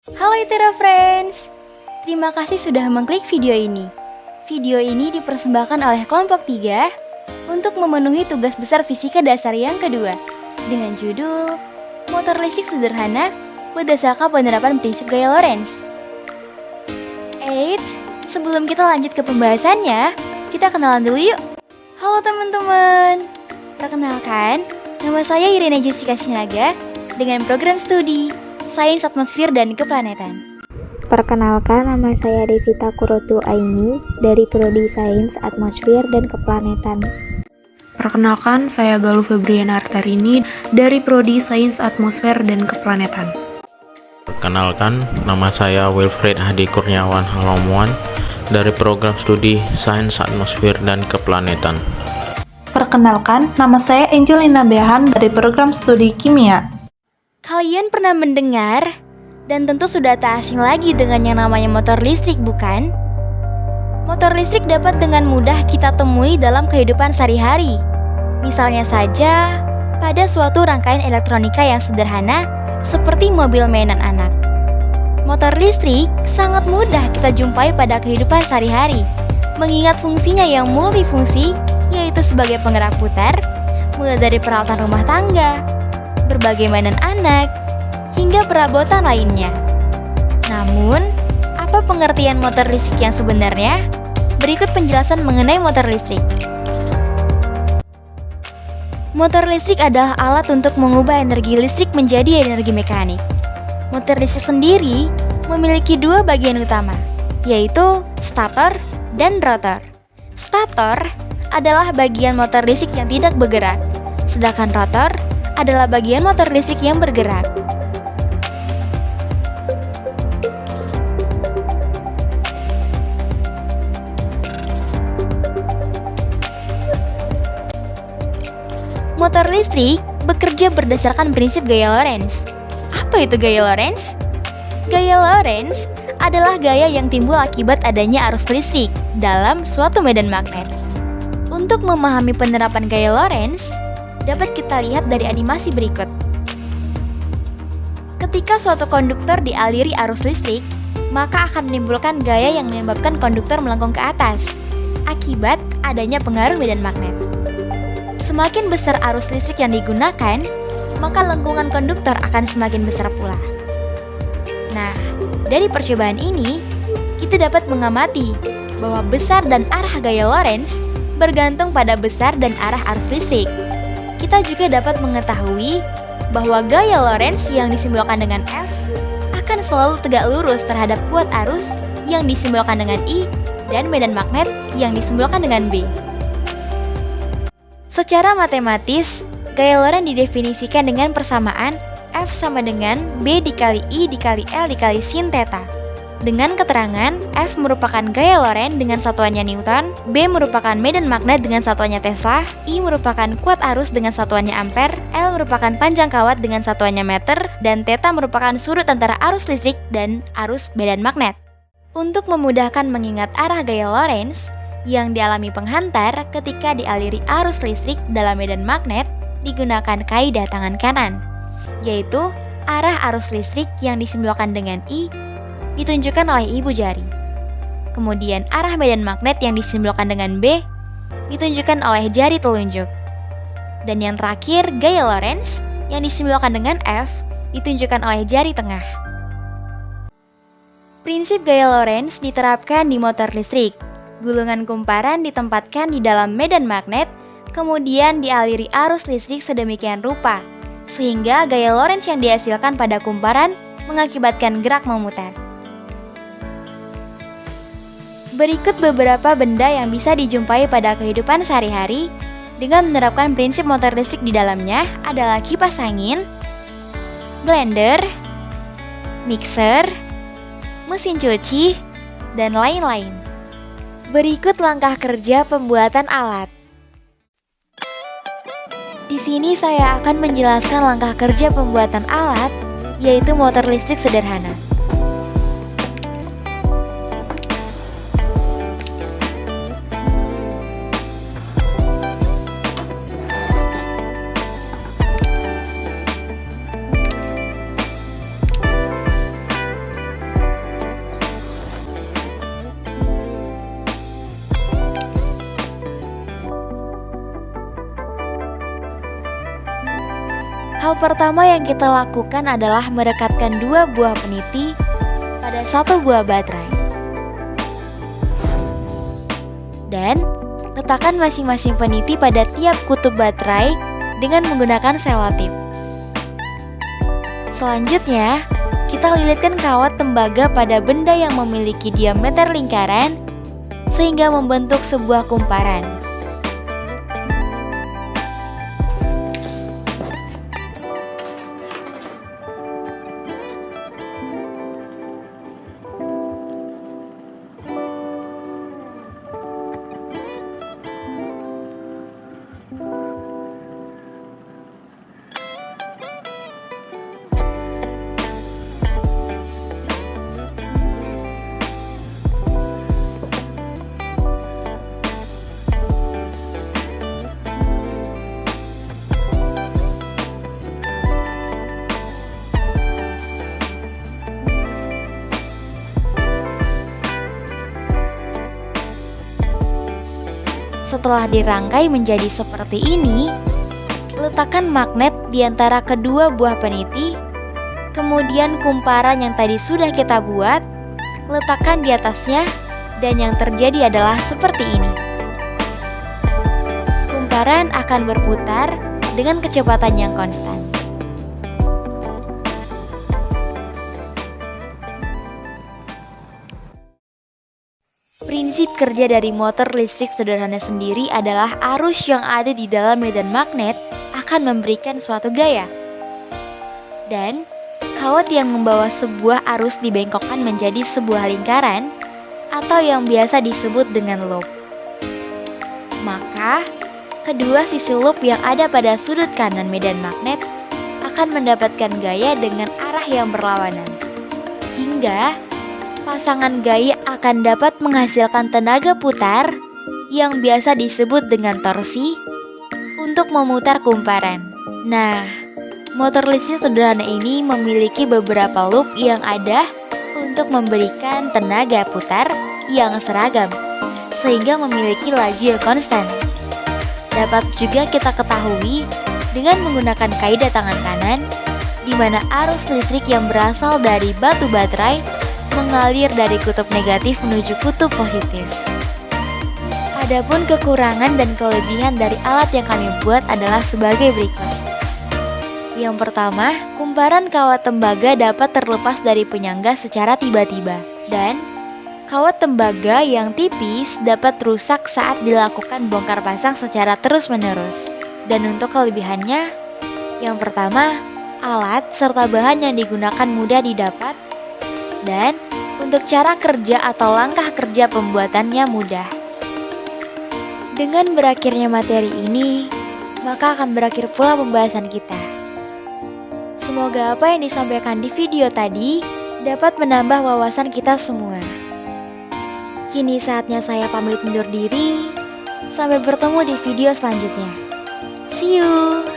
Halo Itera Friends, terima kasih sudah mengklik video ini. Video ini dipersembahkan oleh kelompok 3 untuk memenuhi tugas besar fisika dasar yang kedua dengan judul Motor Listrik Sederhana berdasarkan penerapan prinsip gaya Lorentz. Eits, sebelum kita lanjut ke pembahasannya, kita kenalan dulu yuk. Halo teman-teman, perkenalkan, nama saya Irene Jessica Sinaga dengan program studi Sains Atmosfer dan Keplanetan. Perkenalkan, nama saya Devita Kurotu Aini dari Prodi Sains Atmosfer dan Keplanetan. Perkenalkan, saya Galuh Febriana Artarini dari Prodi Sains Atmosfer dan Keplanetan. Perkenalkan, nama saya Wilfried Hadi Kurniawan Halomuan dari program studi Sains Atmosfer dan Keplanetan. Perkenalkan, nama saya Angelina Behan dari program studi Kimia. Kalian pernah mendengar dan tentu sudah tak asing lagi dengan yang namanya motor listrik, bukan? Motor listrik dapat dengan mudah kita temui dalam kehidupan sehari-hari. Misalnya saja, pada suatu rangkaian elektronika yang sederhana seperti mobil mainan anak. Motor listrik sangat mudah kita jumpai pada kehidupan sehari-hari, mengingat fungsinya yang multifungsi, yaitu sebagai penggerak putar, mulai dari peralatan rumah tangga, berbagai mainan anak, hingga perabotan lainnya. Namun, apa pengertian motor listrik yang sebenarnya? Berikut penjelasan mengenai motor listrik. Motor listrik adalah alat untuk mengubah energi listrik menjadi energi mekanik. Motor listrik sendiri memiliki dua bagian utama, yaitu stator dan rotor. Stator adalah bagian motor listrik yang tidak bergerak, sedangkan rotor adalah bagian motor listrik yang bergerak. Motor listrik bekerja berdasarkan prinsip gaya Lorentz. Apa itu gaya Lorentz? Gaya Lorentz adalah gaya yang timbul akibat adanya arus listrik dalam suatu medan magnet. Untuk memahami penerapan gaya Lorentz, dapat kita lihat dari animasi berikut. Ketika suatu konduktor dialiri arus listrik, maka akan menimbulkan gaya yang menyebabkan konduktor melengkung ke atas, akibat adanya pengaruh medan magnet. Semakin besar arus listrik yang digunakan, maka lengkungan konduktor akan semakin besar pula. Nah, dari percobaan ini, kita dapat mengamati bahwa besar dan arah gaya Lorentz bergantung pada besar dan arah arus listrik. Kita juga dapat mengetahui bahwa gaya Lorentz yang disimbolkan dengan F akan selalu tegak lurus terhadap kuat arus yang disimbolkan dengan I dan medan magnet yang disimbolkan dengan B. Secara matematis, gaya Lorentz didefinisikan dengan persamaan F sama dengan B dikali I dikali L dikali sin theta. Dengan keterangan, F merupakan gaya Lorentz dengan satuannya Newton, B merupakan medan magnet dengan satuannya Tesla, I merupakan kuat arus dengan satuannya ampere, L merupakan panjang kawat dengan satuannya meter, dan theta merupakan sudut antara arus listrik dan arus medan magnet. Untuk memudahkan mengingat arah gaya Lorentz yang dialami penghantar ketika dialiri arus listrik dalam medan magnet, digunakan kaidah tangan kanan, yaitu arah arus listrik yang disimbolkan dengan I ditunjukkan oleh ibu jari. Kemudian arah medan magnet yang disimbolkan dengan B ditunjukkan oleh jari telunjuk. Dan yang terakhir, gaya Lorentz yang disimbolkan dengan F ditunjukkan oleh jari tengah. Prinsip gaya Lorentz diterapkan di motor listrik. Gulungan kumparan ditempatkan di dalam medan magnet, kemudian dialiri arus listrik sedemikian rupa, sehingga gaya Lorentz yang dihasilkan pada kumparan mengakibatkan gerak memutar. Berikut beberapa benda yang bisa dijumpai pada kehidupan sehari-hari dengan menerapkan prinsip motor listrik di dalamnya adalah kipas angin, blender, mixer, mesin cuci, dan lain-lain. Berikut langkah kerja pembuatan alat. Di sini saya akan menjelaskan langkah kerja pembuatan alat, yaitu motor listrik sederhana. pertama yang kita lakukan adalah merekatkan 2 buah peniti pada 1 buah baterai. Dan letakkan masing-masing peniti pada tiap kutub baterai dengan menggunakan selotip. Selanjutnya, kita lilitkan kawat tembaga pada benda yang memiliki diameter lingkaran sehingga membentuk sebuah kumparan. Setelah dirangkai menjadi seperti ini, letakkan magnet di antara kedua buah peniti, kemudian kumparan yang tadi sudah kita buat, letakkan di atasnya, dan yang terjadi adalah seperti ini. Kumparan akan berputar dengan kecepatan yang konstan. Prinsip kerja dari motor listrik sederhana sendiri adalah arus yang ada di dalam medan magnet akan memberikan suatu gaya. Dan kawat yang membawa sebuah arus dibengkokkan menjadi sebuah lingkaran atau yang biasa disebut dengan loop. Maka, kedua sisi loop yang ada pada sudut kanan medan magnet akan mendapatkan gaya dengan arah yang berlawanan. Hingga pasangan gaya akan dapat menghasilkan tenaga putar yang biasa disebut dengan torsi untuk memutar kumparan. Nah, motor listrik sederhana ini memiliki beberapa loop yang ada untuk memberikan tenaga putar yang seragam, sehingga memiliki laju yang konstan. Dapat juga kita ketahui dengan menggunakan kaidah tangan kanan, di mana arus listrik yang berasal dari batu baterai mengalir dari kutub negatif menuju kutub positif. Adapun kekurangan dan kelebihan dari alat yang kami buat adalah sebagai berikut. Yang pertama, kumparan kawat tembaga dapat terlepas dari penyangga secara tiba-tiba, dan kawat tembaga yang tipis dapat rusak saat dilakukan bongkar pasang secara terus-menerus. Dan untuk kelebihannya, yang pertama, alat serta bahan yang digunakan mudah didapat, dan untuk cara kerja atau langkah kerja pembuatannya mudah. Dengan berakhirnya materi ini, maka akan berakhir pula pembahasan kita. Semoga apa yang disampaikan di video tadi dapat menambah wawasan kita semua. Kini saatnya saya pamit undur diri. Sampai bertemu di video selanjutnya. See you!